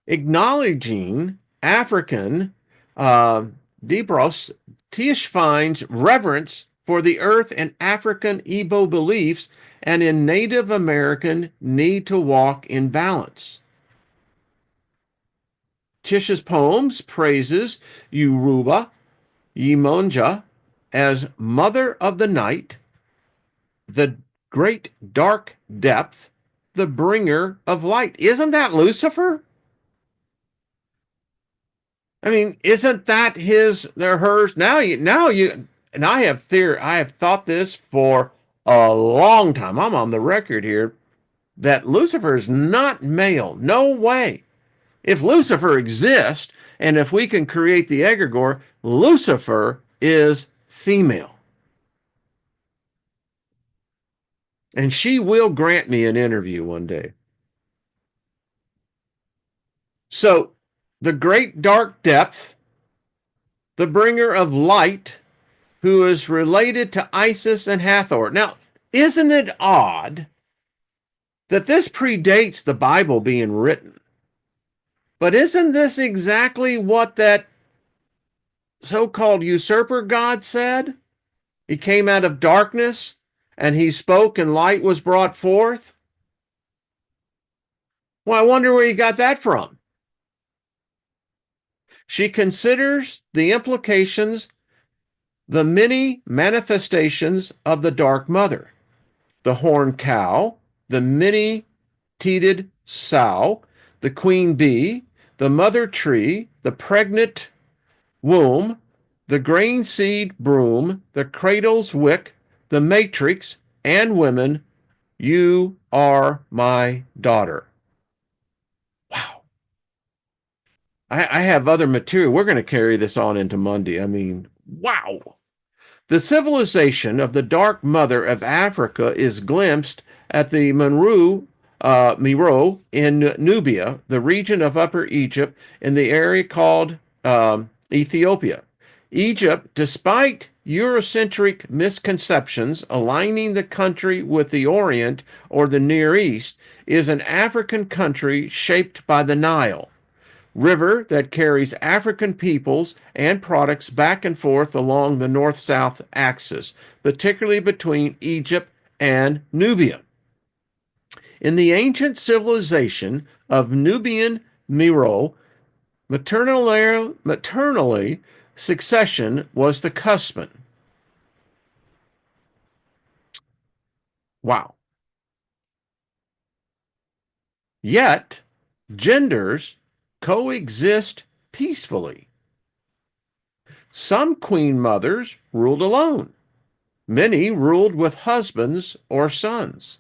Acknowledging African Debros, Tish finds reverence for the earth and African Igbo beliefs and in Native American need to walk in balance. Tish's poems praises Yoruba, Yemonja as mother of the night, the great dark depth, the bringer of light. Isn't that Lucifer? I mean, isn't that they're hers? And I have thought this for a long time. I'm on the record here that Lucifer is not male. No way. If Lucifer exists, and if we can create the egregore, Lucifer is female. And she will grant me an interview one day. So, the great dark depth, the bringer of light, who is related to Isis and Hathor. Now, isn't it odd that this predates the Bible being written? But isn't this exactly what that so-called usurper God said? He came out of darkness and he spoke and light was brought forth. Well, I wonder where he got that from. She considers the implications, the many manifestations of the Dark Mother, the horned cow, the many-teated sow, the queen bee, the mother tree, the pregnant womb, the grain seed broom, the cradle's wick, the matrix, and women, you are my daughter. I have other material. We're going to carry this on into Monday. I mean, wow. The civilization of the Dark Mother of Africa is glimpsed at the Meroe in Nubia, the region of Upper Egypt, in the area called Ethiopia. Egypt, despite Eurocentric misconceptions aligning the country with the Orient or the Near East, is an African country shaped by the Nile river that carries African peoples and products back and forth along the north-south axis, particularly between Egypt and Nubia. In the ancient civilization of Nubian Meroe, maternally succession was the custom. Wow. Yet, genders coexist peacefully. Some queen mothers ruled alone. Many ruled with husbands or sons.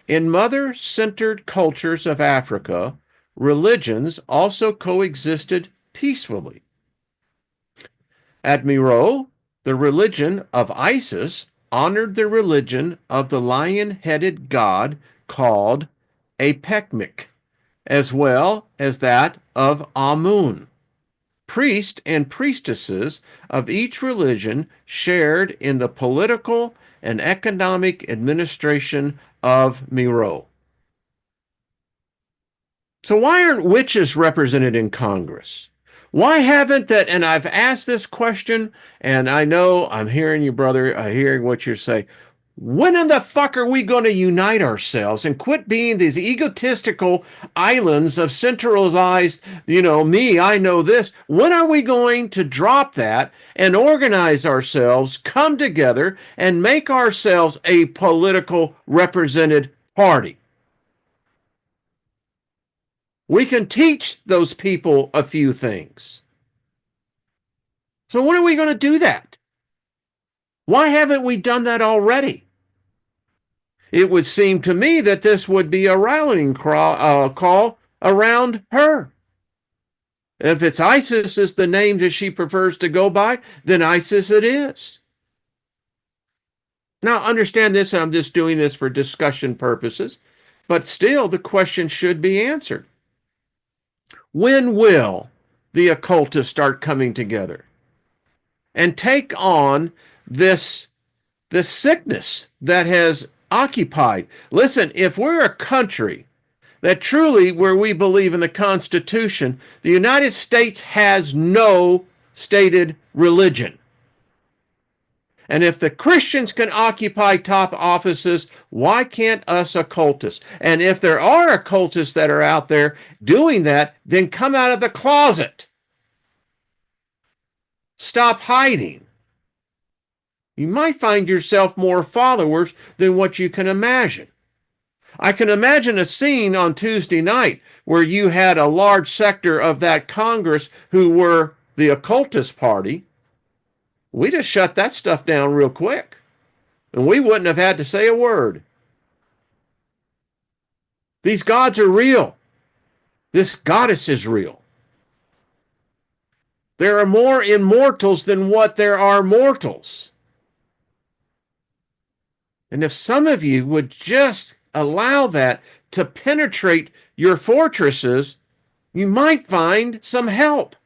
In mother-centered cultures of Africa, religions also coexisted peacefully. At Meroe, the religion of Isis honored the religion of the lion-headed god called Apekmik, as well as that of Amun. Priests and priestesses of each religion shared in the political and economic administration of Meroe. So why aren't witches represented in Congress? Why haven't that? And I've asked this question, and I know I'm hearing you, brother. I'm hearing what you're saying. When in the fuck are we going to unite ourselves and quit being these egotistical islands of centralized, me, I know this? When are we going to drop that and organize ourselves, come together, and make ourselves a political represented party? We can teach those people a few things. So when are we going to do that? Why haven't we done that already? It would seem to me that this would be a rallying call around her. If it's Isis is the name that she prefers to go by, then Isis it is. Now, understand this, I'm just doing this for discussion purposes, but still the question should be answered. When will the occultists start coming together and take on this sickness that has occupied? Listen, if we're a country that truly, where we believe in the Constitution, the United States has no stated religion. And if the Christians can occupy top offices, why can't us occultists? And if there are occultists that are out there doing that, then come out of the closet. Stop hiding. You might find yourself more followers than what you can imagine. I can imagine a scene on Tuesday night where you had a large sector of that Congress who were the occultist party. We just shut that stuff down real quick, and we wouldn't have had to say a word. These gods are real. This goddess is real. There are more immortals than what there are mortals. And if some of you would just allow that to penetrate your fortresses, you might find some help.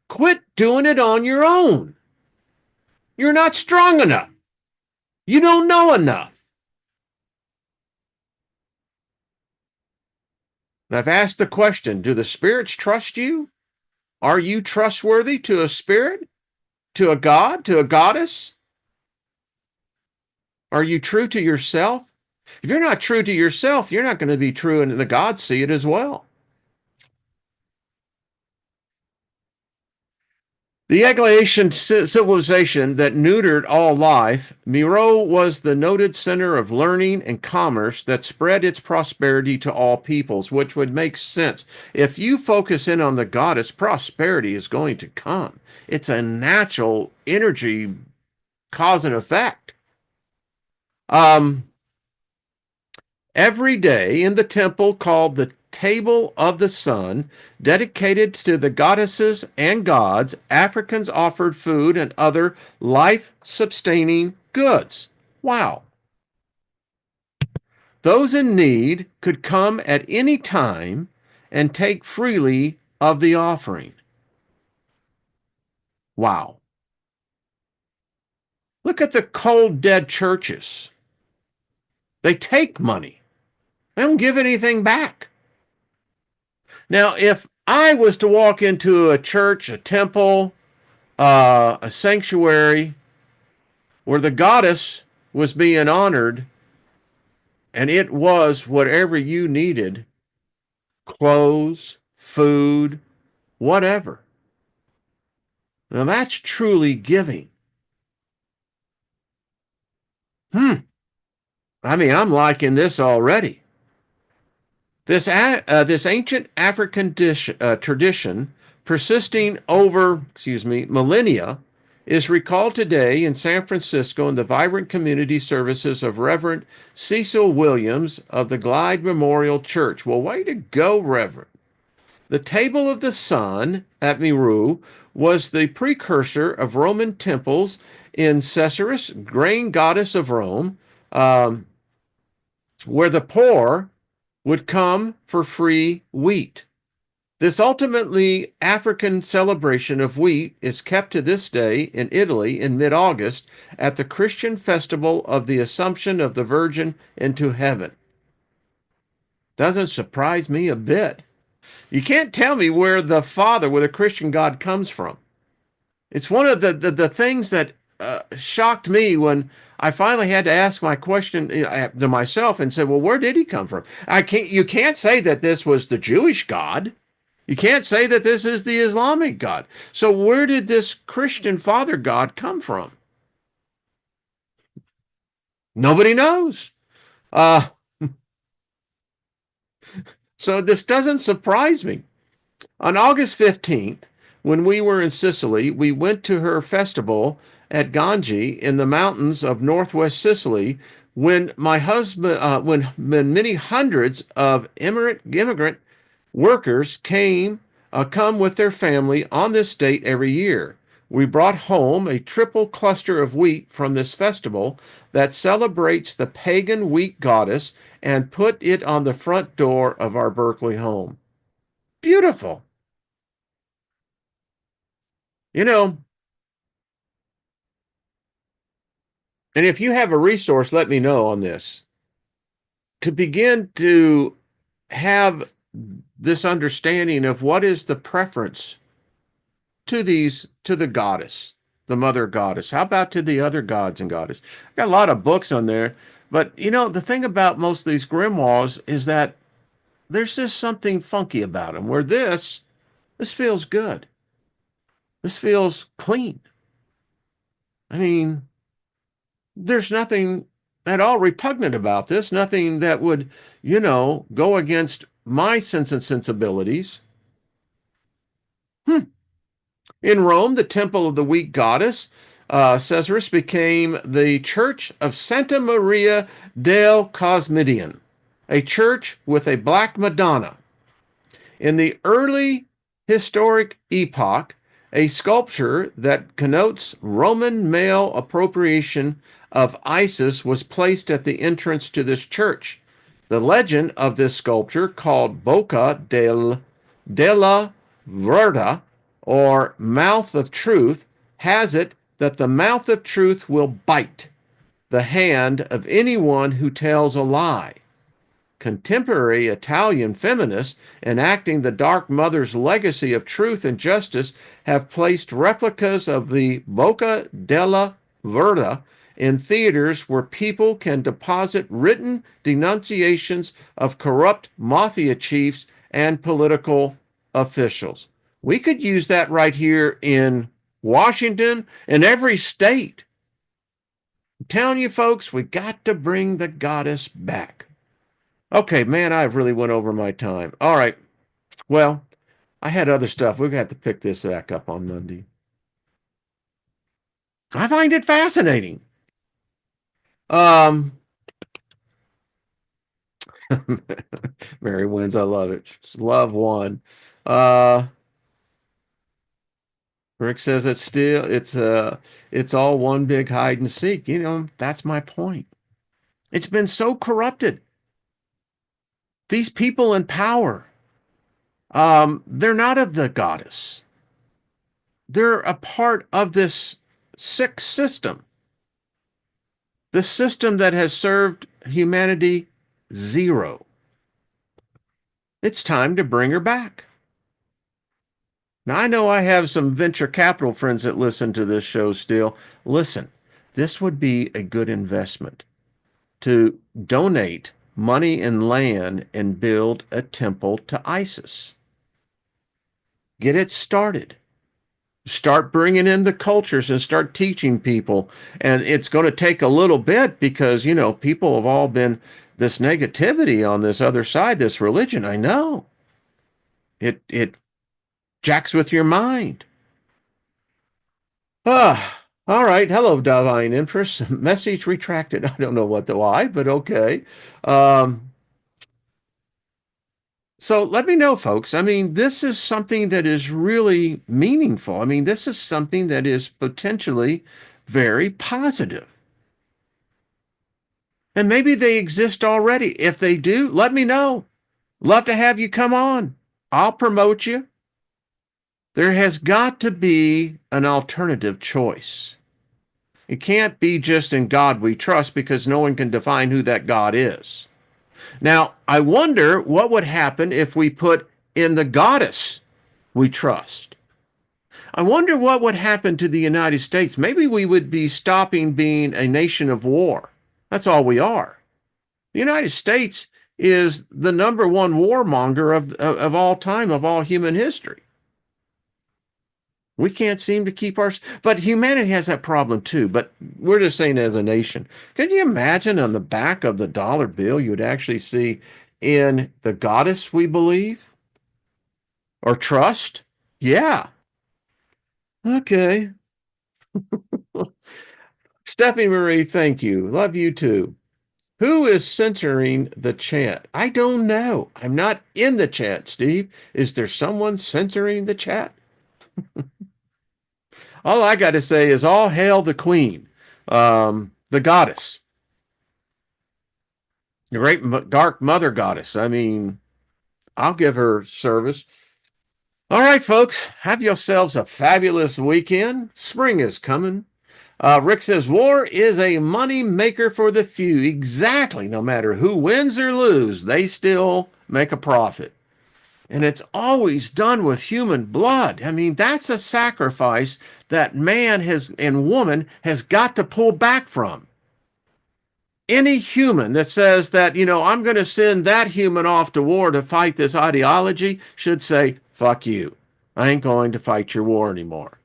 Quit doing it on your own. You're not strong enough. You don't know enough. And I've asked the question, do the spirits trust you? Are you trustworthy to a spirit, to a god, to a goddess? Are you true to yourself? If you're not true to yourself, you're not going to be true, and the gods see it as well. The Eglacian civilization that neutered all life, Meroe was the noted center of learning and commerce that spread its prosperity to all peoples, which would make sense. If you focus in on the goddess, prosperity is going to come. It's a natural energy cause and effect. Every day in the temple called the table of the sun, dedicated to the goddesses and gods. Africans offered food and other life-sustaining goods. Wow. Those in need could come at any time and take freely of the offering. Wow. Look at the cold, dead churches. They take money. They don't give anything back. Now, if I was to walk into a church, a temple, a sanctuary where the goddess was being honored and it was whatever you needed, clothes, food, whatever. Now that's truly giving. I mean, I'm liking this already. This ancient African tradition, persisting over, millennia, is recalled today in San Francisco in the vibrant community services of Reverend Cecil Williams of the Glide Memorial Church. Well, way to go, Reverend. The Table of the Sun at Meru was the precursor of Roman temples in Ceres, grain goddess of Rome, um, where the poor would come for free wheat. This ultimately African celebration of wheat is kept to this day in Italy in mid-August at the Christian festival of the Assumption of the Virgin into heaven. Doesn't surprise me a bit. You can't tell me where the Father, where the Christian God comes from. It's one of the things that shocked me when I finally had to ask my question to myself and said, well, where did he come from? You can't say that this was the Jewish God. You can't say that this is the Islamic God. So where did this Christian Father God come from? Nobody knows. Uh, so this doesn't surprise me. On August 15th, when we were in Sicily, we went to her festival at Ganji in the mountains of northwest Sicily when my husband, when many hundreds of immigrant workers come with their family on this date every year. We brought home a triple cluster of wheat from this festival that celebrates the pagan wheat goddess and put it on the front door of our Berkeley home. Beautiful. You know, and if you have a resource, let me know on this. To begin to have this understanding of what is the preference to the goddess, the mother goddess. How about to the other gods and goddess? I've got a lot of books on there, but the thing about most of these grimoires is that there's just something funky about them. Where this feels good. This feels clean. I mean, there's nothing at all repugnant about this, nothing that would, go against my sense and sensibilities. In Rome, the temple of the weak goddess, Cesaris, became the church of Santa Maria del Cosmidian, a church with a black Madonna. In the early historic epoch, a sculpture that connotes Roman male appropriation of Isis was placed at the entrance to this church. The legend of this sculpture, called della Verta, or Mouth of Truth, has it that the mouth of truth will bite the hand of anyone who tells a lie. Contemporary Italian feminists, enacting the Dark Mother's legacy of truth and justice, have placed replicas of the Bocca della Verta in theaters where people can deposit written denunciations of corrupt mafia chiefs and political officials. We could use that right here in Washington and every state. I'm telling you, folks, we got to bring the goddess back. Okay, man, I really went over my time. All right. Well, I had other stuff. We're going to have to pick this back up on Monday. I find it fascinating. Um, Mary wins. I love it. Love one. Uh, Rick says it's all one big hide and seek. That's my point. It's been so corrupted. These people in power, they're not of the goddess. They're a part of this sick system, the system that has served humanity zero. It's time to bring her back. Now, I know I have some venture capital friends that listen to this show still. Listen, this would be a good investment to donate money and land and build a temple to Isis. Get it started. Start bringing in the cultures and start teaching people. And it's going to take a little bit because, people have all been this negativity on this other side, this religion. I know. It jacks with your mind. All right. Hello, Divine Empress. Message retracted. I don't know why, but okay. Um, so let me know, folks. I mean, this is something that is really meaningful. I mean, this is something that is potentially very positive. And maybe they exist already. If they do, let me know. Love to have you come on. I'll promote you. There has got to be an alternative choice. It can't be just in God we trust because no one can define who that God is. Now, I wonder what would happen if we put in the goddess we trust. I wonder what would happen to the United States. Maybe we would be stopping being a nation of war. That's all we are. The United States is the number one warmonger of all time, of all human history. We can't seem to keep our, but humanity has that problem too. But we're just saying as a nation. Can you imagine on the back of the dollar bill, you would actually see in the goddess we believe or trust? Yeah. Okay. Stephanie Marie, thank you. Love you too. Who is censoring the chat? I don't know. I'm not in the chat, Steve. Is there someone censoring the chat? All I got to say is all hail the queen, the goddess, the great dark mother goddess. I mean, I'll give her service. All right, folks, have yourselves a fabulous weekend. Spring is coming. Rick says, war is a money maker for the few. Exactly. No matter who wins or lose, they still make a profit. And it's always done with human blood. I mean, that's a sacrifice that man has and woman has got to pull back from. Any human that says that, I'm going to send that human off to war to fight this ideology should say, fuck you. I ain't going to fight your war anymore.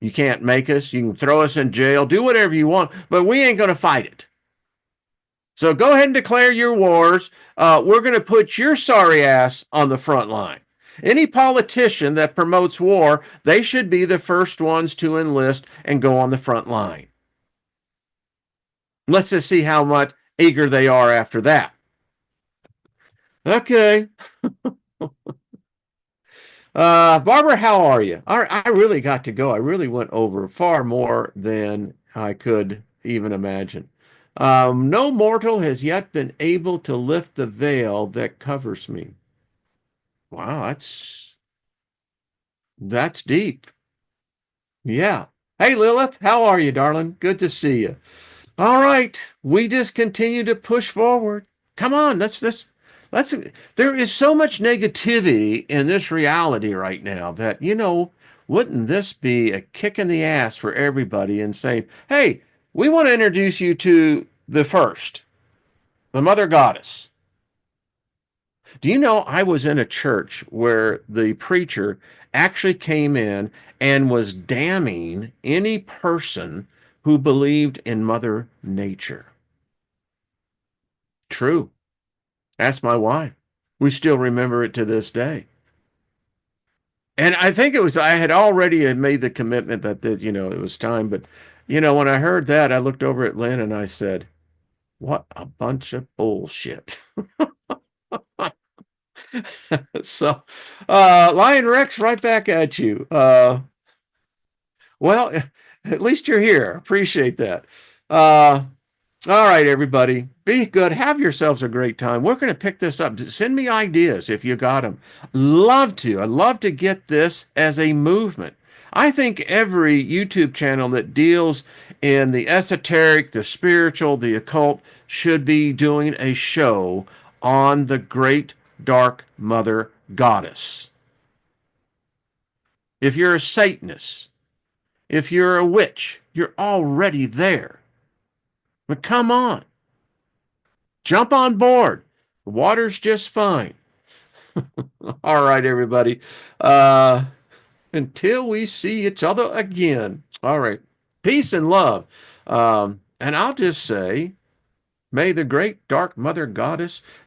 You can't make us. You can throw us in jail, do whatever you want, but we ain't going to fight it. So go ahead and declare your wars. We're going to put your sorry ass on the front line. Any politician that promotes war, they should be the first ones to enlist and go on the front line. Let's just see how much eager they are after that. Okay. Barbara, how are you? I really got to go. I really went over far more than I could even imagine. No mortal has yet been able to lift the veil that covers me. Wow, that's deep. Yeah. Hey, Lilith, how are you, darling? Good to see you. All right, we just continue to push forward. Come on, let's. There is so much negativity in this reality right now that wouldn't this be a kick in the ass for everybody and saying, "Hey, we want to introduce you to the first, the Mother Goddess." Do you know I was in a church where the preacher actually came in and was damning any person who believed in Mother Nature? True. Ask my wife. We still remember it to this day. And I think I had already made the commitment that, it was time. But, when I heard that, I looked over at Lynn and I said, What a bunch of bullshit. So, Lion Rex, right back at you. Well, at least you're here. Appreciate that. All right, everybody, be good. Have yourselves a great time. We're going to pick this up. Send me ideas if you got them. Love to. I'd love to get this as a movement. I think every YouTube channel that deals in the esoteric, the spiritual, the occult should be doing a show on the great dark mother goddess. If you're a Satanist, if you're a witch, you're already there. But come on, jump on board. The water's just fine. All right, everybody. Until we see each other again. All right. Peace and love. And I'll just say, may the great dark mother goddess